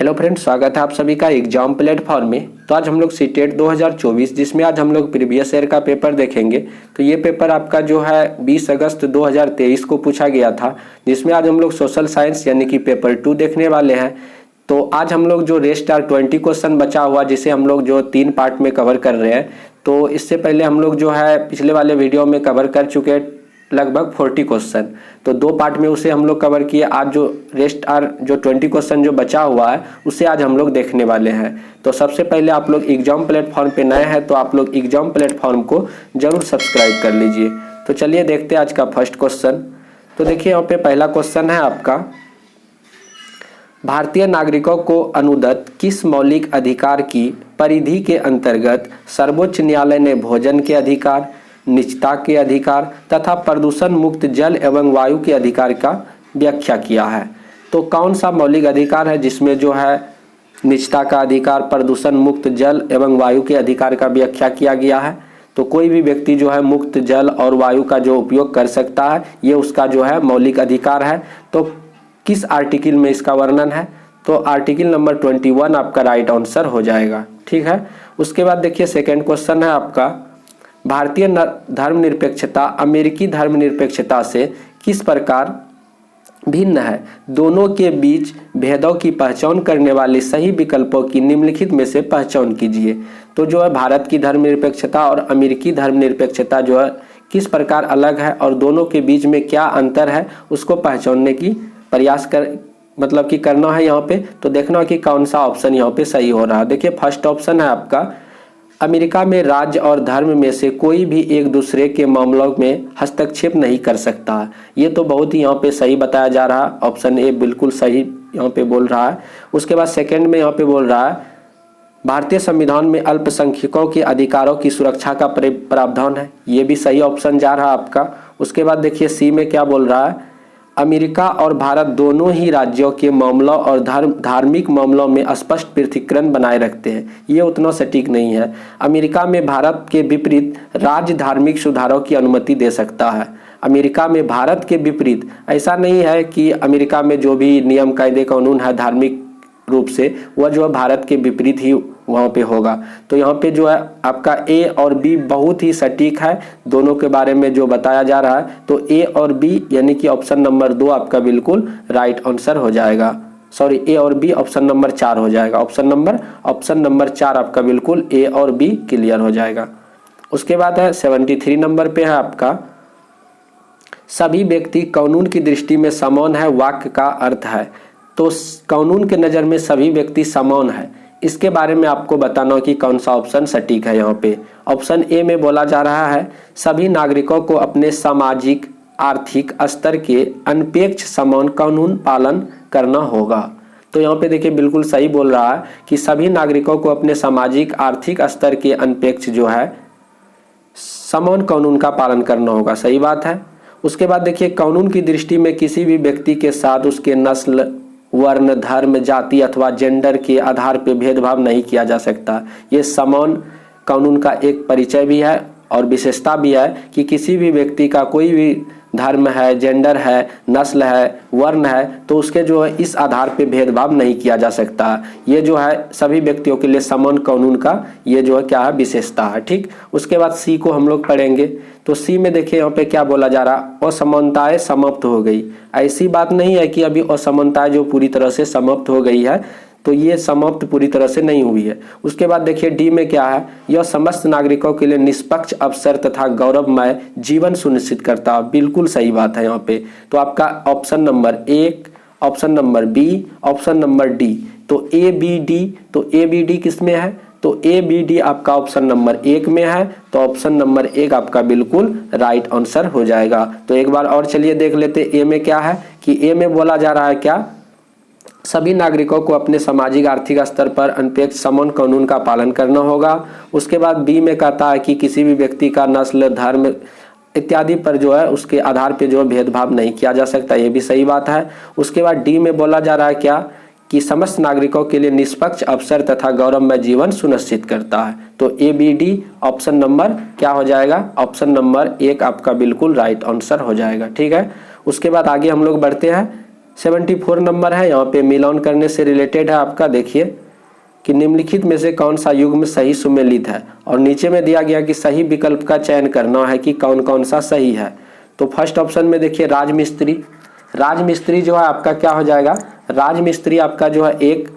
Hello friends, स्वागत है आप सभी का एग्जाम प्लेटफॉर्म में। तो आज हम लोग सीटेट 2024 जिसमें आज हम लोग प्रीवियस ईयर का पेपर देखेंगे। तो ये पेपर आपका जो है 20 अगस्त 2023 को पूछा गया था, जिसमें आज हम लोग सोशल साइंस यानी कि पेपर 2 देखने वाले हैं। तो आज हम लोग जो रेस्ट आर 20 क्वेश्चन बचा हुआ, जिसे हम लोग जो 3 पार्ट में कवर कर रहे हैं। तो इससे पहले हम लोग जो है पिछले वाले वीडियो में कवर कर चुके लगभग 40 क्वेश्चन, तो 2 पार्ट में उसे हम लोग कवर किए। आज जो रेस्ट आर जो 20 क्वेश्चन जो बचा हुआ है उसे आज हम लोग देखने वाले हैं। तो सबसे पहले आप लोग एग्जाम प्लेटफॉर्म पे नए हैं तो आप लोग एग्जाम प्लेटफॉर्म को जरूर सब्सक्राइब कर लीजिए। तो चलिए देखते हैं आज का फर्स्ट क्वेश्चन। तो देखिए यहाँ पे पहला क्वेश्चन है आपका, भारतीय नागरिकों को अनुदत्त किस मौलिक अधिकार की परिधि के अंतर्गत सर्वोच्च न्यायालय ने भोजन के अधिकार, निजता के अधिकार तथा प्रदूषण मुक्त जल एवं वायु के अधिकार का व्याख्या किया है? तो कौन सा मौलिक अधिकार है जिसमें जो है निजता का अधिकार, प्रदूषण मुक्त जल एवं वायु के अधिकार का व्याख्या किया गया है? तो कोई भी व्यक्ति जो है मुक्त जल और वायु का जो उपयोग कर सकता है, ये उसका जो है मौलिक अधिकार है। तो किस आर्टिकल में इसका वर्णन है? तो आर्टिकल नंबर 21 आपका राइट आंसर हो जाएगा। ठीक है, उसके बाद देखिए सेकेंड क्वेश्चन है आपका, भारतीय धर्मनिरपेक्षता अमेरिकी धर्मनिरपेक्षता से किस प्रकार भिन्न है? दोनों के बीच भेदों की पहचान करने वाले सही विकल्पों की निम्नलिखित में से पहचान कीजिए। तो जो है भारत की धर्मनिरपेक्षता और अमेरिकी धर्मनिरपेक्षता जो है किस प्रकार अलग है और दोनों के बीच में क्या अंतर है, उसको पहचानने की प्रयास करना है यहाँ पे। तो देखना कि कौन सा ऑप्शन यहाँ पे सही हो रहा है। देखिए फर्स्ट ऑप्शन है आपका, अमेरिका में राज्य और धर्म में से कोई भी एक दूसरे के मामलों में हस्तक्षेप नहीं कर सकता। ये तो बहुत ही यहाँ पे सही बताया जा रहा है, ऑप्शन ए बिल्कुल सही यहाँ पे बोल रहा है। उसके बाद सेकंड में यहाँ पे बोल रहा है, भारतीय संविधान में अल्पसंख्यकों के अधिकारों की सुरक्षा का प्रावधान है। ये भी सही ऑप्शन जा रहा है आपका। उसके बाद देखिए सी में क्या बोल रहा है, अमेरिका और भारत दोनों ही राज्यों के मामलों और धार्मिक मामलों में स्पष्ट पृथक्करण बनाए रखते हैं। ये उतना सटीक नहीं है। अमेरिका में भारत के विपरीत राज्य धार्मिक सुधारों की अनुमति दे सकता है। अमेरिका में भारत के विपरीत ऐसा नहीं है कि अमेरिका में जो भी नियम कायदे कानून है धार्मिक रूप से, वह जो है भारत के विपरीत ही वहाँ पे होगा। तो यहाँ पे जो है आपका ए और बी बहुत ही सटीक है, दोनों के बारे में जो बताया जा रहा है। तो ए और बी यानी कि ऑप्शन नंबर 2 आपका बिल्कुल राइट आंसर हो जाएगा। सॉरी, ए और बी ऑप्शन नंबर 4 हो जाएगा। ऑप्शन नंबर 4 आपका बिल्कुल ए और बी क्लियर हो जाएगा। उसके बाद है 73 नंबर पे है आपका, सभी व्यक्ति कानून की दृष्टि में समान है वाक्य का अर्थ है। तो कानून के नज़र में सभी व्यक्ति समान है, इसके बारे में आपको बताना कि कौन सा ऑप्शन सटीक है। यहाँ पे ऑप्शन ए में बोला जा रहा है, सभी नागरिकों को अपने सामाजिक आर्थिक स्तर के अनपेक्ष समान कानून पालन करना होगा। तो यहाँ पे देखिए बिल्कुल सही बोल रहा है कि सभी नागरिकों को अपने सामाजिक आर्थिक स्तर के अनपेक्ष जो है समान कानून का पालन करना होगा। सही बात है। उसके बाद देखिए कानून की दृष्टि में किसी भी व्यक्ति के साथ उसके नस्ल, वर्ण, धर्म, जाति अथवा जेंडर के आधार पर भेदभाव नहीं किया जा सकता। ये समान कानून का एक परिचय भी है और विशेषता भी है कि किसी भी व्यक्ति का कोई भी धर्म है, जेंडर है, नस्ल है, वर्ण है, तो उसके जो है इस आधार पे भेदभाव नहीं किया जा सकता। ये जो है सभी व्यक्तियों के लिए समान कानून का ये जो है क्या है विशेषता है। ठीक, उसके बाद सी को हम लोग पढ़ेंगे। तो सी में देखिए यहाँ पे क्या बोला जा रहा, असमानताएं समाप्त हो गई। ऐसी बात नहीं है कि अभी असमानताएं जो पूरी तरह से समाप्त हो गई है, तो ये समाप्त पूरी तरह से नहीं हुई है। उसके बाद देखिए डी में क्या है, यह समस्त नागरिकों के लिए निष्पक्ष अवसर तथा गौरवमय जीवन सुनिश्चित करता है। बिल्कुल सही बात है यहाँ पे। तो आपका ऑप्शन नंबर 1, ऑप्शन नंबर बी, ऑप्शन नंबर डी, तो ए बी डी। तो ए बी डी किस में है? तो ए बी डी आपका ऑप्शन नंबर 1 में है। तो ऑप्शन नंबर 1 आपका बिल्कुल राइट आंसर हो जाएगा। तो एक बार और चलिए देख लेते ए में क्या है, कि ए में बोला जा रहा है क्या, सभी नागरिकों को अपने सामाजिक आर्थिक स्तर पर अनपेक्ष समान कानून का पालन करना होगा। उसके बाद बी में कहता है कि किसी भी व्यक्ति का नस्ल, धर्म इत्यादि पर जो है उसके आधार पे जो है भेदभाव नहीं किया जा सकता। ये भी सही बात है। उसके बाद डी में बोला जा रहा है क्या, कि समस्त नागरिकों के लिए निष्पक्ष अवसर तथा गौरवमय जीवन सुनिश्चित करता है। तो A B D option number क्या हो जाएगा, ऑप्शन नंबर 1 आपका बिल्कुल राइट आंसर हो जाएगा। ठीक है, उसके बाद आगे हम लोग बढ़ते हैं 74 नंबर है, यहाँ पे मिलान करने से रिलेटेड है आपका। देखिए कि निम्नलिखित में से कौन सा युग्म सही सुमेलित है, और नीचे में दिया गया कि सही विकल्प का चयन करना है कि कौन कौन सा सही है। तो फर्स्ट ऑप्शन में देखिए राजमिस्त्री, राजमिस्त्री जो है आपका क्या हो जाएगा, राजमिस्त्री आपका जो है एक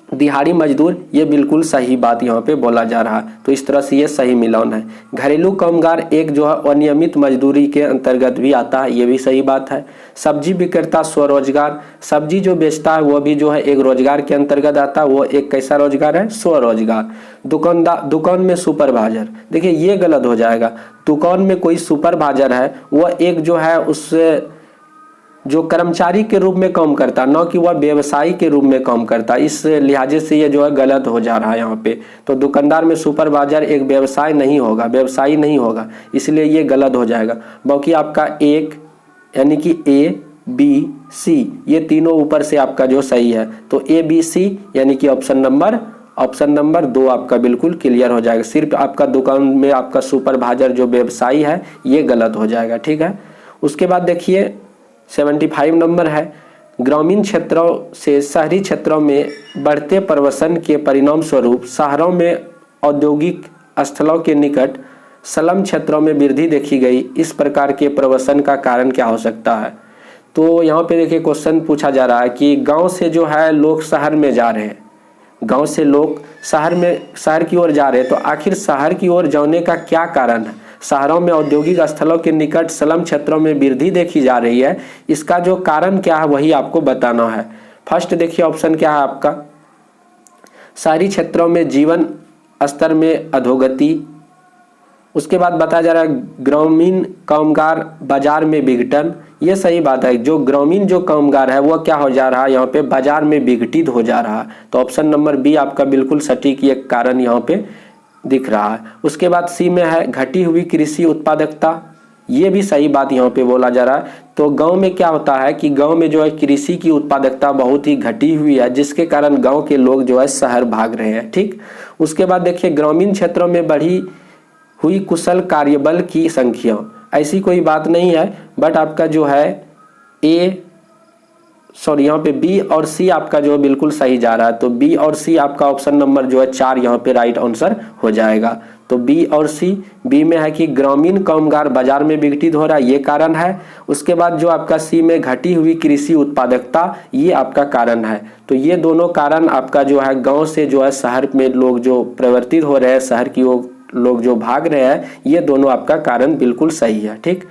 दिहाड़ी मजदूर, ये बिल्कुल सही बात यहाँ पे बोला जा रहा है। तो इस तरह से ये सही मिलान है। घरेलू कामगार एक जो है अनियमित मजदूरी के अंतर्गत भी आता है, ये भी सही बात है। सब्जी विक्रेता स्वरोजगार, सब्जी जो बेचता है वो भी जो है एक रोजगार के अंतर्गत आता है, वो एक कैसा रोजगार है, स्वरोजगार। दुकानदार, दुकान में सुपरवाइजर, देखिए ये गलत हो जाएगा। दुकान में कोई सुपरवाइजर है वो एक जो है उससे जो कर्मचारी के रूप में काम करता, न कि वह व्यवसायी के रूप में काम करता। इस लिहाजे से ये जो है गलत हो जा रहा है यहाँ पे। तो दुकानदार में सुपरवाइजर एक व्यवसाय नहीं होगा, व्यवसायी नहीं होगा, इसलिए ये गलत हो जाएगा। बाकी आपका एक यानी कि ए बी सी ये तीनों ऊपर से आपका जो सही है, तो ए बी सी यानी कि ऑप्शन नंबर 2 आपका बिल्कुल क्लियर हो जाएगा। सिर्फ आपका दुकान में आपका सुपरवाइजर जो व्यवसायी है ये गलत हो जाएगा, ठीक है। उसके बाद देखिए 75 नंबर है, ग्रामीण क्षेत्रों से शहरी क्षेत्रों में बढ़ते प्रवासन के परिणाम स्वरूप शहरों में औद्योगिक स्थलों के निकट स्लम क्षेत्रों में वृद्धि देखी गई। इस प्रकार के प्रवासन का कारण क्या हो सकता है। तो यहाँ पे देखिए क्वेश्चन पूछा जा रहा है कि गांव से जो है लोग शहर में जा रहे हैं, गांव से लोग शहर की ओर जा रहे हैं, तो आखिर शहर की ओर जाने का क्या कारण है। शहरों में औद्योगिक स्थलों के निकट स्लम क्षेत्रों में वृद्धि देखी जा रही है, इसका जो कारण क्या है वही आपको बताना है। फर्स्ट देखिए ऑप्शन क्या है आपका, शहरी क्षेत्रों में जीवन स्तर में अधोगति। उसके बाद बताया जा रहा है ग्रामीण कामगार बाजार में विघटन, ये सही बात है। जो ग्रामीण जो कामगार है वो क्या हो जा रहा है, यहाँ पे बाजार में विघटित हो जा रहा है। तो ऑप्शन नंबर बी आपका बिल्कुल सटीक ये कारण यहाँ पे दिख रहा है। उसके बाद सी में है घटी हुई कृषि उत्पादकता, ये भी सही बात यहाँ पे बोला जा रहा है। तो गांव में क्या होता है कि गांव में जो है कृषि की उत्पादकता बहुत ही घटी हुई है, जिसके कारण गांव के लोग जो है शहर भाग रहे हैं, ठीक। उसके बाद देखिए ग्रामीण क्षेत्रों में बढ़ी हुई कुशल कार्यबल की संख्या, ऐसी कोई बात नहीं है, बट आपका जो है यहाँ पे बी और सी आपका जो है बिल्कुल सही जा रहा है। तो बी और सी आपका ऑप्शन नंबर जो है 4 यहाँ पे राइट आंसर हो जाएगा। तो बी और सी, बी में है कि ग्रामीण कामगार बाजार में विघटित हो रहा है, ये कारण है। उसके बाद जो आपका सी में घटी हुई कृषि उत्पादकता, ये आपका कारण है। तो ये दोनों कारण आपका जो है गांव से जो है शहर में लोग जो परिवर्तित हो रहे हैं, शहर की ओर लोग जो भाग रहे हैं, ये दोनों आपका कारण बिल्कुल सही है, ठीक।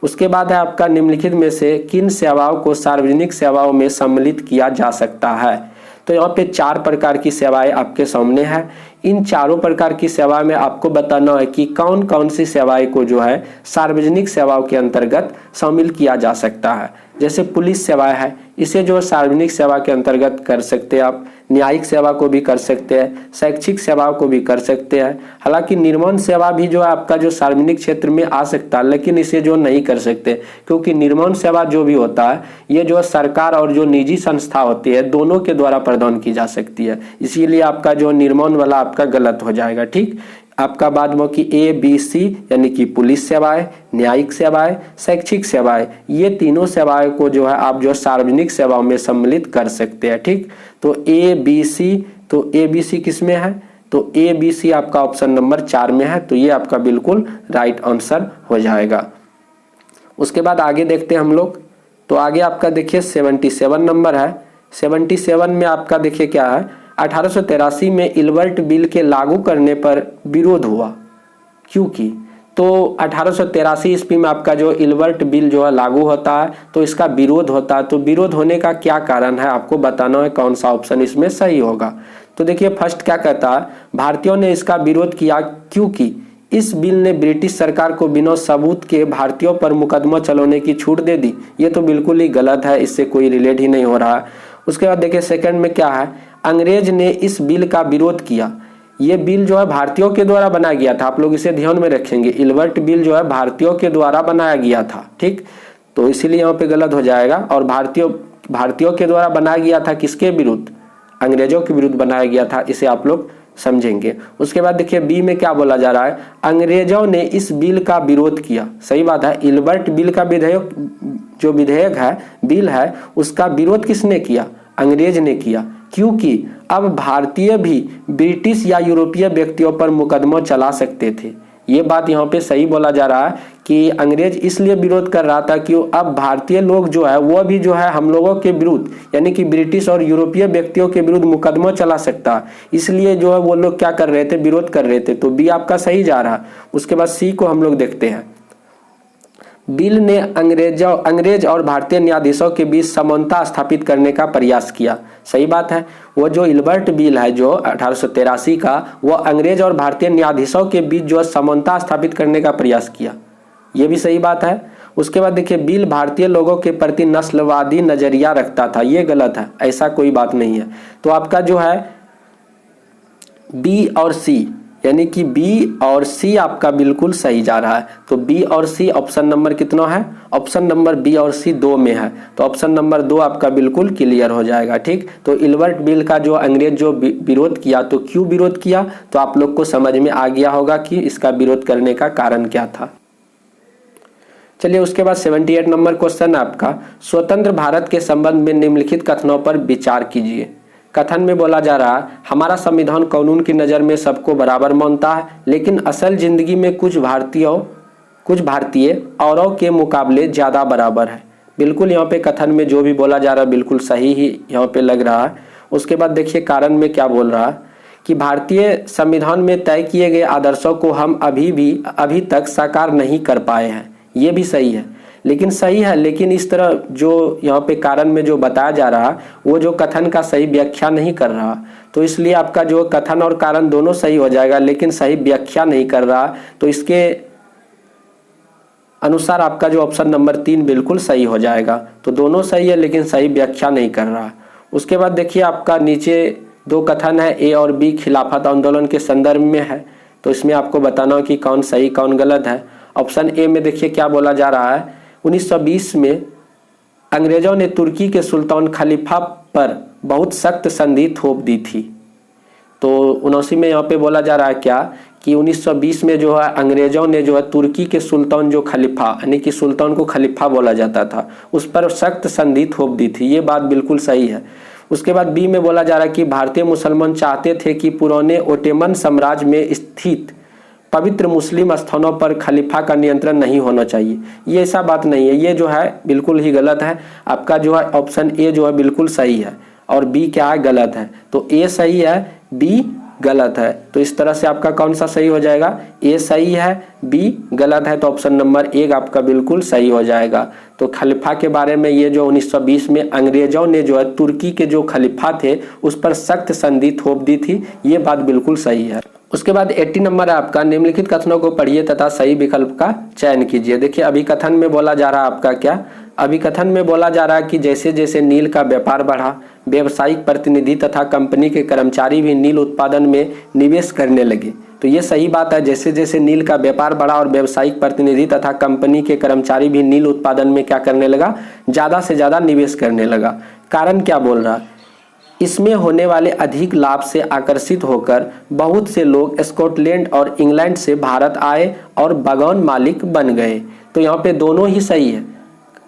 उसके बाद है आपका निम्नलिखित में से किन सेवाओं को सार्वजनिक सेवाओं में सम्मिलित किया जा सकता है। तो यहाँ पे 4 प्रकार की सेवाएं आपके सामने है। इन चारों प्रकार की सेवा में आपको बताना है कि कौन कौन सी सेवाएं को जो है सार्वजनिक सेवाओं के अंतर्गत शामिल किया जा सकता है। जैसे पुलिस सेवाएं है, इसे जो सार्वजनिक सेवा के अंतर्गत कर सकते हैं आप। न्यायिक सेवा को भी कर सकते हैं, शैक्षिक सेवाओं को भी कर सकते हैं। हालांकि निर्माण सेवा भी जो है आपका जो सार्वजनिक क्षेत्र में आ सकता है, लेकिन इसे जो नहीं कर सकते, क्योंकि निर्माण सेवा जो भी होता है ये जो सरकार और जो निजी संस्था होती है दोनों के द्वारा प्रदान की जा सकती है, इसीलिए आपका जो निर्माण वाला आपका गलत हो जाएगा, ठीक। आपका बाद में कि ए बी सी यानी कि पुलिस सेवाएं, न्यायिक सेवाएं, शैक्षिक सेवाएं, ये तीनों सेवाएं को जो है आप जो सार्वजनिक सेवाओं में सम्मिलित कर सकते हैं, ठीक। तो ए बी सी, तो ए बी सी किस में है, तो ए बी सी आपका ऑप्शन नंबर 4 में है। तो ये आपका बिल्कुल राइट आंसर हो जाएगा। उसके बाद आगे देखते हैं हम लोग। तो आगे आपका देखिए 77 नंबर है। 77 में आपका देखिए क्या है, 1883 में इल्बर्ट बिल के लागू करने पर विरोध हुआ, क्योंकि तो 1883 ईस्वी में आपका जो इल्बर्ट बिल जो है लागू होता है, तो इसका विरोध होता है। तो विरोध होने का क्या कारण है आपको बताना है, कौन सा ऑप्शन इसमें सही होगा। तो देखिए फर्स्ट क्या कहता है, भारतीयों ने इसका विरोध किया क्योंकि इस बिल ने ब्रिटिश सरकार को बिना सबूत के भारतीयों पर मुकदमा चलाने की छूट दे दी। ये तो बिल्कुल ही गलत है, इससे कोई रिलेट ही नहीं हो रहा है। उसके बाद देखिए सेकंड में क्या है, अंग्रेज ने इस बिल का विरोध किया। ये बिल जो है भारतीयों के द्वारा बनाया गया था, आप लोग इसे ध्यान में रखेंगे। इल्बर्ट बिल जो है भारतीयों के द्वारा बनाया गया था, ठीक। तो इसीलिए यहाँ पे गलत हो जाएगा। और भारतीयों के द्वारा बनाया गया था किसके विरुद्ध, अंग्रेजों के विरुद्ध बनाया गया था, इसे आप लोग समझेंगे। उसके बाद देखिए बी में क्या बोला जा रहा है, अंग्रेजों ने इस बिल का विरोध किया। सही बात है, इल्बर्ट बिल का विधेयक जो विधेयक है, बिल है, उसका विरोध किसने किया? अंग्रेज ने किया। क्योंकि अब भारतीय भी ब्रिटिश या यूरोपीय व्यक्तियों पर मुकदमा चला सकते थे। ये बात यहाँ पे सही बोला जा रहा है कि अंग्रेज इसलिए विरोध कर रहा था कि अब भारतीय लोग जो है वो भी जो है हम लोगों के विरुद्ध, यानी कि ब्रिटिश और यूरोपीय व्यक्तियों के विरुद्ध मुकदमा चला सकता है, इसलिए जो है वो लोग क्या कर रहे थे, विरोध कर रहे थे। तो बी आपका सही जा रहा है। उसके बाद सी को हम लोग देखते हैं। बिल ने अंग्रेज और भारतीय न्यायाधीशों के बीच समानता स्थापित करने का प्रयास किया। सही बात है, वो जो इल्बर्ट बिल है जो 1883 का, वो अंग्रेज और भारतीय न्यायाधीशों के बीच जो समानता स्थापित करने का प्रयास किया। ये भी सही बात है। उसके बाद देखिए बिल भारतीय लोगों के प्रति नस्लवादी नजरिया रखता था। ये गलत है, ऐसा कोई बात नहीं है। तो आपका जो है बी और सी, यानी कि बी और सी आपका बिल्कुल सही जा रहा है। तो बी और सी ऑप्शन नंबर कितना है? ऑप्शन नंबर बी और सी 2 में है। तो ऑप्शन नंबर 2 आपका बिल्कुल क्लियर हो जाएगा। ठीक, तो इल्बर्ट बिल का जो अंग्रेज जो विरोध किया, तो क्यों विरोध किया, तो आप लोग को समझ में आ गया होगा कि इसका विरोध करने का कारण क्या था। चलिए उसके बाद 78 नंबर क्वेश्चन है आपका, स्वतंत्र भारत के संबंध में निम्नलिखित कथनों पर विचार कीजिए। कथन में बोला जा रहा है, हमारा संविधान कानून की नज़र में सबको बराबर मानता है, लेकिन असल जिंदगी में कुछ भारतीय औरों के मुकाबले ज़्यादा बराबर है। बिल्कुल यहाँ पे कथन में जो भी बोला जा रहा है बिल्कुल सही ही यहाँ पे लग रहा है। उसके बाद देखिए कारण में क्या बोल रहा है कि भारतीय संविधान में तय किए गए आदर्शों को हम अभी तक साकार नहीं कर पाए हैं। ये भी सही है, लेकिन सही है, लेकिन इस तरह जो यहाँ पे कारण में जो बताया जा रहा वो जो कथन का सही व्याख्या नहीं कर रहा, तो इसलिए आपका जो कथन और कारण दोनों सही हो जाएगा, लेकिन सही व्याख्या नहीं कर रहा। तो इसके अनुसार आपका जो ऑप्शन नंबर 3 बिल्कुल सही हो जाएगा। तो दोनों सही है, लेकिन सही व्याख्या नहीं कर रहा। उसके बाद देखिए आपका नीचे 2 कथन है, ए और बी खिलाफत आंदोलन के संदर्भ में है। तो इसमें आपको बताना कि कौन सही कौन गलत है। ऑप्शन ए में देखिए क्या बोला जा रहा है, 1920 में अंग्रेजों ने तुर्की के सुल्तान खलीफा पर बहुत सख्त संधि थोप दी थी। तो 79 में यहाँ पे बोला जा रहा है क्या कि 1920 में जो है अंग्रेजों ने जो है तुर्की के सुल्तान जो खलीफा, यानी कि सुल्तान को खलीफा बोला जाता था, उस पर सख्त संधि थोप दी थी। ये बात बिल्कुल सही है। उसके बाद बी में बोला जा रहा है कि भारतीय मुसलमान चाहते थे कि पुराने ओटोमन साम्राज्य में स्थित पवित्र मुस्लिम स्थानों पर खलीफा का नियंत्रण नहीं होना चाहिए। ये ऐसा बात नहीं है, ये जो है बिल्कुल ही गलत है। आपका जो है ऑप्शन ए जो है बिल्कुल सही है और बी क्या है, गलत है। तो ए सही है, बी गलत है। तो इस तरह से आपका कौन सा सही हो जाएगा, ए सही है, बी गलत है। तो ऑप्शन नंबर 1 आपका बिल्कुल सही हो जाएगा। तो खलीफा के बारे में ये जो 1920 में अंग्रेजों ने जो है तुर्की के जो खलीफा थे उस पर सख्त संधि थोप दी थी, ये बात बिल्कुल सही है। उसके बाद 80 नंबर है आपका, निम्नलिखित कथनों को पढ़िए तथा सही विकल्प का चयन कीजिए। देखिए अभिकथन में बोला जा रहा है आपका क्या, अभिकथन में बोला जा रहा है कि जैसे जैसे नील का व्यापार बढ़ा, व्यावसायिक प्रतिनिधि तथा कंपनी के कर्मचारी भी नील उत्पादन में निवेश करने लगे। तो ये सही बात है, जैसे जैसे नील का व्यापार बढ़ा और व्यावसायिक प्रतिनिधि तथा कंपनी के कर्मचारी भी नील उत्पादन में क्या करने लगा, ज़्यादा से ज़्यादा निवेश करने लगा। कारण क्या बोल रहा है, इसमें होने वाले अधिक लाभ से आकर्षित होकर बहुत से लोग स्कॉटलैंड और इंग्लैंड से भारत आए और बागान मालिक बन गए। तो यहाँ पे दोनों ही सही है,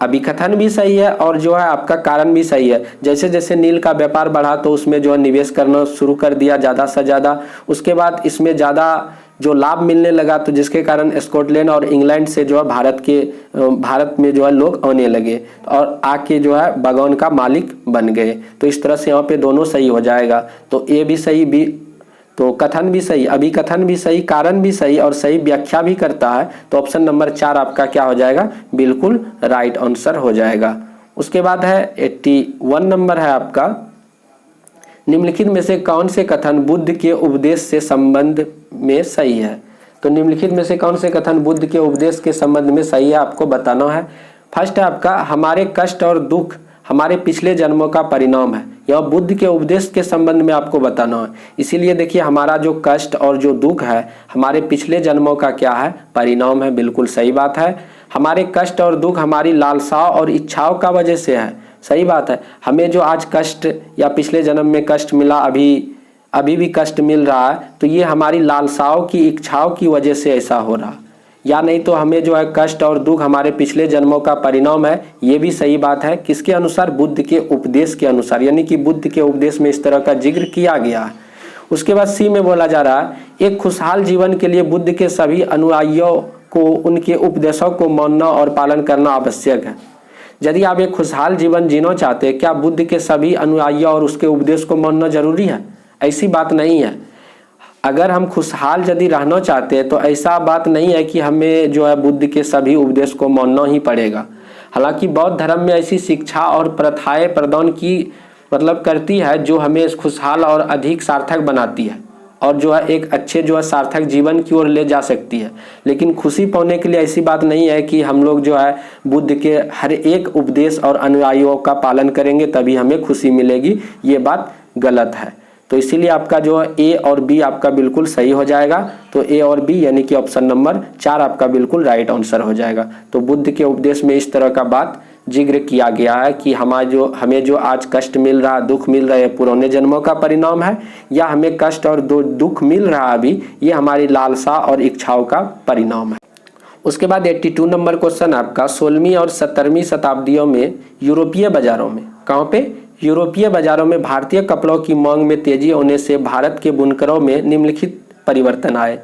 अभिकथन भी सही है और जो है आपका कारण भी सही है। जैसे जैसे नील का व्यापार बढ़ा तो उसमें जो है निवेश करना शुरू कर दिया ज़्यादा से ज़्यादा, उसके बाद इसमें ज़्यादा जो लाभ मिलने लगा, तो जिसके कारण स्कॉटलैंड और इंग्लैंड से जो है भारत में जो है लोग आने लगे और आके जो है बागान का मालिक बन गए। तो इस तरह से यहाँ पे दोनों सही हो जाएगा। तो ए भी सही, बी तो कथन भी सही, अभिकथन भी सही, कारण भी सही और सही व्याख्या भी करता है। तो ऑप्शन नंबर 4 आपका क्या हो जाएगा, बिल्कुल राइट आंसर हो जाएगा। उसके बाद है 81 नंबर है आपका, निम्नलिखित में से कौन से कथन बुद्ध के उपदेश से संबंध में सही है। तो निम्नलिखित में से कौन से कथन बुद्ध के उपदेश के संबंध में सही है, आपको बताना है। फर्स्ट है आपका, हमारे कष्ट और दुख हमारे पिछले जन्मों का परिणाम है। यह बुद्ध के उपदेश के संबंध में आपको बताना है। इसीलिए देखिए हमारा जो कष्ट और जो दुख है हमारे पिछले जन्मों का क्या है, परिणाम है। बिल्कुल सही बात है। हमारे कष्ट और दुख हमारी लालसाओं और इच्छाओं का वजह से है। सही बात है। हमें जो आज कष्ट या पिछले जन्म में कष्ट मिला, अभी भी कष्ट मिल रहा है तो ये हमारी लालसाओं की इच्छाओं की वजह से ऐसा हो रहा, या नहीं तो हमें जो है कष्ट और दुख हमारे पिछले जन्मों का परिणाम है। ये भी सही बात है। किसके अनुसार? बुद्ध के उपदेश के अनुसार, यानी कि बुद्ध के उपदेश में इस तरह का जिक्र किया गया है। उसके बाद सी में बोला जा रहा है, एक खुशहाल जीवन के लिए बुद्ध के सभी अनुयायियों को उनके उपदेशों को मानना और पालन करना आवश्यक है। यदि आप एक खुशहाल जीवन जीना चाहते हैं, क्या बुद्ध के सभी अनुयायियों और उसके उपदेश को मानना जरूरी है? ऐसी बात नहीं है। अगर हम खुशहाल यदि रहना चाहते हैं तो ऐसा बात नहीं है कि हमें जो है बुद्ध के सभी उपदेश को मानना ही पड़ेगा। हालांकि बौद्ध धर्म में ऐसी शिक्षा और प्रथाएं प्रदान की करती है जो हमें खुशहाल और अधिक सार्थक बनाती है और जो है एक अच्छे जो है सार्थक जीवन की ओर ले जा सकती है। लेकिन खुशी पाने के लिए ऐसी बात नहीं है कि हम लोग जो है बुद्ध के हर एक उपदेश और अनुयायियों का पालन करेंगे तभी हमें खुशी मिलेगी, ये बात गलत है। तो इसीलिए आपका जो ए और बी आपका बिल्कुल सही हो जाएगा। तो ए और बी यानी कि ऑप्शन नंबर 4 आपका बिल्कुल राइट आंसर हो जाएगा। तो बुद्ध के उपदेश में इस तरह का बात जिक्र किया गया है कि हमें जो आज कष्ट मिल रहा, दुख मिल रहा है, पुराने जन्मों का परिणाम है, या हमें कष्ट और दुख मिल रहा अभी, ये हमारी लालसा और इच्छाओं का परिणाम है। उसके बाद 82 नंबर क्वेश्चन आपका 16वीं और 17वीं शताब्दियों में यूरोपीय बाजारों में, कहाँ पे? यूरोपीय बाजारों में भारतीय कपड़ों की मांग में तेजी होने से भारत के बुनकरों में निम्नलिखित परिवर्तन आए।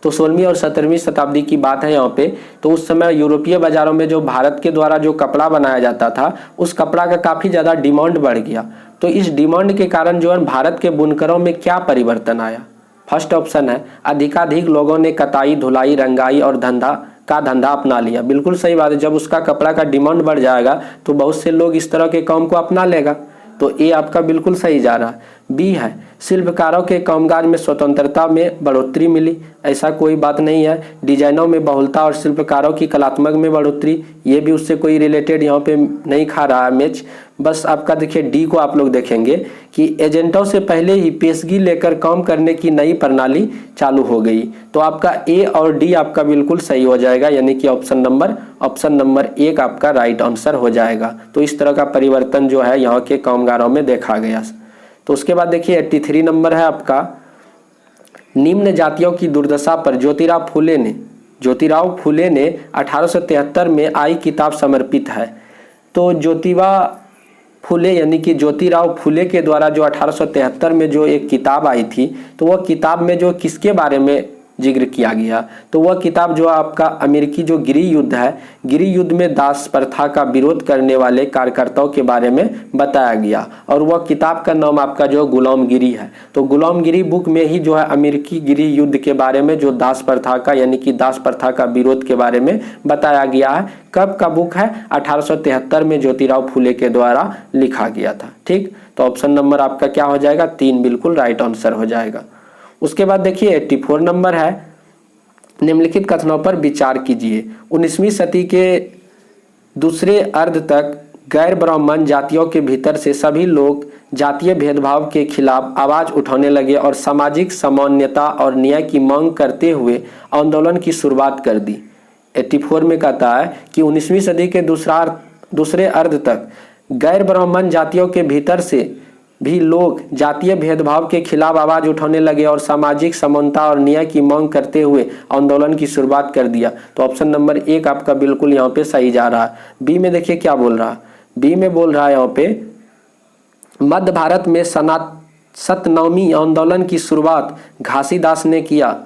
तो 16वीं और 17वीं शताब्दी की बात है यहाँ पे। तो उस समय यूरोपीय बाजारों में जो भारत के द्वारा जो कपड़ा बनाया जाता था, उस कपड़ा का काफ़ी ज़्यादा डिमांड बढ़ गया। तो इस डिमांड के कारण जो है भारत के बुनकरों में क्या परिवर्तन आया? फर्स्ट ऑप्शन है, अधिकाधिक लोगों ने कताई, धुलाई, रंगाई और धंधा अपना लिया। बिल्कुल सही बात है। जब उसका कपड़ा का डिमांड बढ़ जाएगा तो बहुत से लोग इस तरह के काम को अपना लेगा। तो ए आपका बिल्कुल सही जा रहा है। बी है, शिल्पकारों के कामकाज में स्वतंत्रता में बढ़ोतरी मिली। ऐसा कोई बात नहीं है। डिजाइनों में बहुलता और शिल्पकारों की कलात्मक में बढ़ोतरी, ये भी उससे कोई रिलेटेड यहाँ पे नहीं खा रहा है मैच। बस आपका देखिए डी को आप लोग देखेंगे कि एजेंटों से पहले ही पेशगी लेकर काम करने की नई प्रणाली चालू हो गई। तो आपका ए और डी आपका बिल्कुल सही हो जाएगा, यानी कि ऑप्शन नंबर 1 आपका राइट आंसर हो जाएगा। तो इस तरह का परिवर्तन जो है यहाँ के कामगारों में देखा गया। तो उसके बाद देखिए 83 नंबर है आपका, निम्न जातियों की दुर्दशा पर ज्योतिराव फुले ने 1873 में आई किताब समर्पित है। तो ज्योतिराव फुले के द्वारा जो 1873 में जो एक किताब आई थी, तो वह किताब में जो किसके बारे में जिक्र किया गया? तो वह किताब जो आपका अमेरिकी जो गृह युद्ध है, गृह युद्ध में दास प्रथा का विरोध करने वाले कार्यकर्ताओं के बारे में बताया गया। और वह किताब का नाम आपका जो गुलामगिरी है। तो गुलामगिरी बुक में ही जो है अमेरिकी गृह युद्ध के बारे में जो दास प्रथा का यानी कि दास प्रथा का विरोध के बारे में बताया गया है। कब का बुक है? 1873 में ज्योतिराव फुले के द्वारा लिखा गया था। ठीक, तो ऑप्शन नंबर आपका क्या हो जाएगा? 3 बिल्कुल राइट आंसर हो जाएगा। उसके बाद देखिए 84 नंबर है, निम्नलिखित कथनों पर विचार कीजिए। 19वीं सदी के दूसरे अर्ध तक गैर ब्राह्मण जातियों के भीतर से सभी लोग जातीय भेदभाव के खिलाफ आवाज उठाने लगे और सामाजिक समानता और न्याय की मांग करते हुए आंदोलन की शुरुआत कर दी। 84 में कहता है कि 19वीं सदी के दूसरे अर्ध तक गैर ब्राह्मण जातियों के भीतर से भी लोग जातीय भेदभाव के खिलाफ आवाज उठाने लगे और सामाजिक समानता और न्याय की मांग करते हुए आंदोलन की शुरुआत कर दिया। तो ऑप्शन नंबर 1 आपका बिल्कुल यहाँ पे सही जा रहा है। बी में देखिए क्या बोल रहा है, बी में बोल रहा है यहाँ पे मध्य भारत में सतनामी आंदोलन की शुरुआत घासीदास ने किया,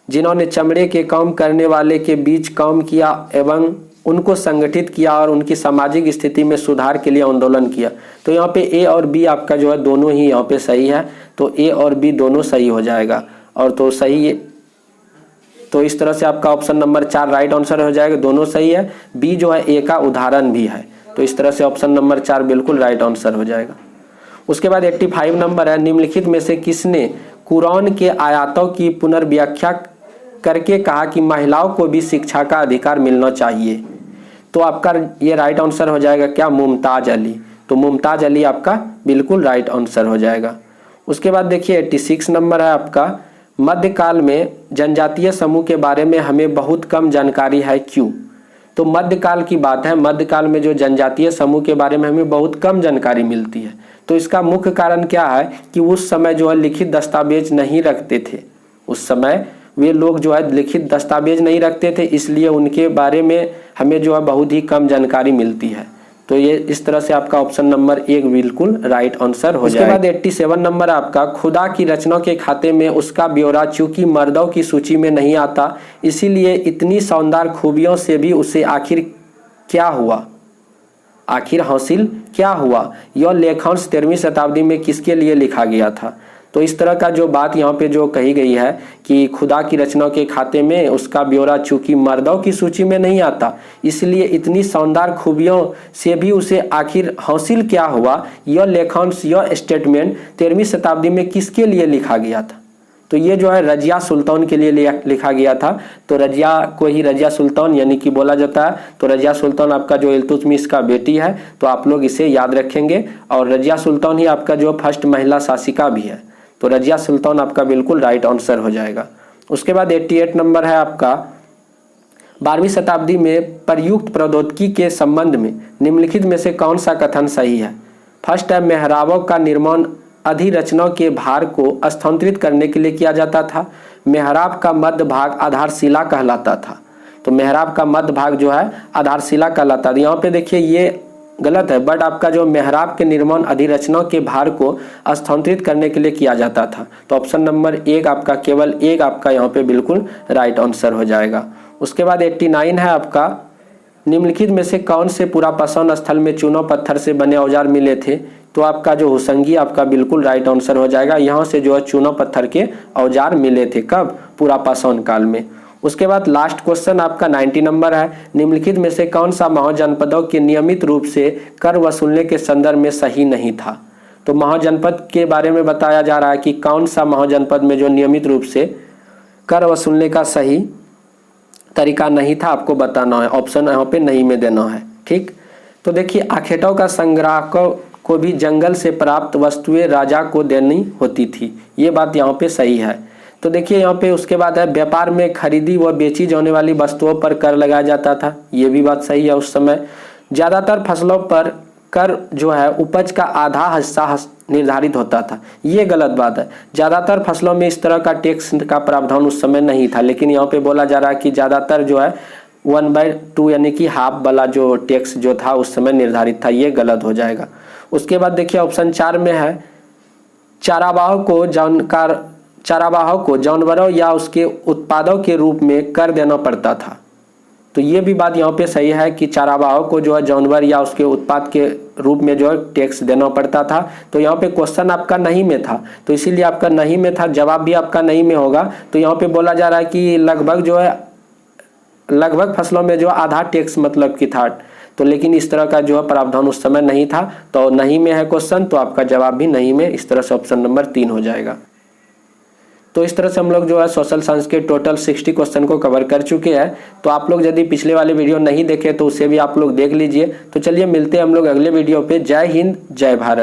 जिन्होंने चमड़े के काम करने वाले के बीच काम किया एवं उनको संगठित किया और उनकी सामाजिक स्थिति में सुधार के लिए आंदोलन किया। तो यहाँ पे ए और बी आपका जो है दोनों ही यहाँ पे सही है। तो ए और बी दोनों सही हो जाएगा। और तो सही है, तो इस तरह से आपका ऑप्शन नंबर 4 राइट आंसर हो जाएगा, दोनों सही है। बी जो है ए का उदाहरण भी है। तो इस तरह से ऑप्शन नंबर 4 बिल्कुल राइट आंसर हो जाएगा। उसके बाद 85 नंबर है, निम्नलिखित में से किसने कुरान के आयतों की पुनर्व्याख्या करके कहा कि महिलाओं को भी शिक्षा का अधिकार मिलना चाहिए? तो आपका ये राइट आंसर हो जाएगा क्या? मुमताज अली। तो मुमताज अली आपका बिल्कुल राइट आंसर हो जाएगा। उसके बाद देखिए 86 नंबर है आपका, मध्यकाल में जनजातीय समूह के बारे में हमें बहुत कम जानकारी है, क्यों? तो मध्यकाल की बात है, मध्यकाल में जो जनजातीय समूह के बारे में हमें बहुत कम जानकारी मिलती है। तो इसका मुख्य कारण क्या है कि उस समय जो है लिखित दस्तावेज नहीं रखते थे। उस समय वे लोग जो है लिखित दस्तावेज नहीं रखते थे, इसलिए उनके बारे में हमें जो है बहुत ही कम जानकारी मिलती है। तो ये इस तरह से आपका ऑप्शन नंबर 1 बिल्कुल राइट आंसर हो जाएगा। उसके बाद 87 नंबर आपका, खुदा की रचना के खाते में उसका ब्यौरा चूंकि मर्दों की सूची में नहीं आता, इसीलिए इतनी शानदार खूबियों से भी उसे आखिर क्या हुआ, आखिर हासिल क्या हुआ। यह लेखांश 13वीं शताब्दी में किसके लिए लिखा गया था। तो इस तरह का जो बात यहाँ पे जो कही गई है कि खुदा की रचना के खाते में उसका ब्यौरा चूंकि मर्दों की सूची में नहीं आता, इसलिए इतनी शानदार खूबियों से भी उसे आखिर हासिल क्या हुआ। यह लेखांश, यह स्टेटमेंट 13वीं शताब्दी में किसके लिए लिखा गया था। तो ये जो है रजिया सुल्तान के लिए लिखा गया था। तो रजिया को ही रजिया सुल्तान यानी कि बोला जाता है। तो रजिया सुल्तान आपका जो इल्तुतमिश का बेटी है, तो आप लोग इसे याद रखेंगे। और रजिया सुल्तान ही आपका जो फर्स्ट महिला शासिका भी है। तो रजिया सुल्तान आपका बिल्कुल राइट आंसर हो जाएगा। उसके बाद 88 नंबर है आपका, 12वीं शताब्दी में प्रयुक्त प्रौद्योगिकी के संबंध में निम्नलिखित में से कौन सा कथन सही है। फर्स्ट है, मेहराबों का निर्माण अधिरचनाओं के भार को स्थानांतरित करने के लिए किया जाता था। मेहराब का मध्य भाग आधारशिला कहलाता था। तो मेहराब का मध्य भाग जो है आधारशिला कहलाता था। यहाँ पे देखिए ये गलत है, बट आपका जो मेहराब के निर्माण अधिरचनाओं के भार को स्थानांतरित करने के लिए किया जाता था। तो ऑप्शन नंबर 1 आपका, केवल 1 आपका यहाँ पे बिल्कुल राइट आंसर हो जाएगा। उसके बाद 89 है आपका, निम्नलिखित में से कौन से पुरापाषाण स्थल में चूना पत्थर से बने औजार मिले थे। तो आपका जो हुसंगी आपका बिल्कुल राइट आंसर हो जाएगा। यहाँ से जो है चूना पत्थर के औजार मिले थे, कब, पुरापाषाण काल में। उसके बाद लास्ट क्वेश्चन आपका 90 नंबर है, निम्नलिखित में से कौन सा महाजनपदों के नियमित रूप से कर वसूलने के संदर्भ में सही नहीं था। तो महाजनपद के बारे में बताया जा रहा है कि कौन सा महाजनपद में जो नियमित रूप से कर वसूलने का सही तरीका नहीं था, आपको बताना है। ऑप्शन यहाँ पे नहीं में देना है, ठीक। तो देखिए, आखेटों का संग्राहकों को भी जंगल से प्राप्त वस्तुएं राजा को देनी होती थी, ये बात यहाँ पे सही है। तो देखिए यहाँ पे उसके बाद है, व्यापार में खरीदी व बेची जाने वाली वस्तुओं पर कर लगाया जाता था, ये भी बात सही है। उस समय ज़्यादातर फसलों पर कर जो है उपज का आधा हिस्सा निर्धारित होता था, ये गलत बात है। ज़्यादातर फसलों में इस तरह का टैक्स का प्रावधान उस समय नहीं था, लेकिन यहाँ पे बोला जा रहा है कि ज़्यादातर जो है 1/2 यानी कि हाफ वाला जो टैक्स जो था उस समय निर्धारित था, ये गलत हो जाएगा। उसके बाद देखिए ऑप्शन 4 में है, चारावाहों को जानवरों या उसके उत्पादों के रूप में कर देना पड़ता था। तो ये भी बात यहाँ पे सही है कि चारावाहों को जो है जानवर या उसके उत्पाद के रूप में जो है टैक्स देना पड़ता था। तो यहाँ पे क्वेश्चन आपका नहीं में था, तो इसीलिए आपका नहीं में था, जवाब भी आपका नहीं में होगा। तो यहाँ पे बोला जा रहा है कि लगभग फसलों में जो आधा टैक्स मतलब की था। तो लेकिन इस तरह का जो है प्रावधान उस समय नहीं था, तो नहीं में है क्वेश्चन, तो आपका जवाब भी नहीं में, इस तरह से ऑप्शन नंबर 3 हो जाएगा। तो इस तरह से हम लोग जो है सोशल साइंस के टोटल 60 क्वेश्चन को कवर कर चुके हैं। तो आप लोग यदि पिछले वाले वीडियो नहीं देखे तो उसे भी आप लोग देख लीजिए। तो चलिए मिलते हैं हम लोग अगले वीडियो पे। जय हिंद, जय भारत।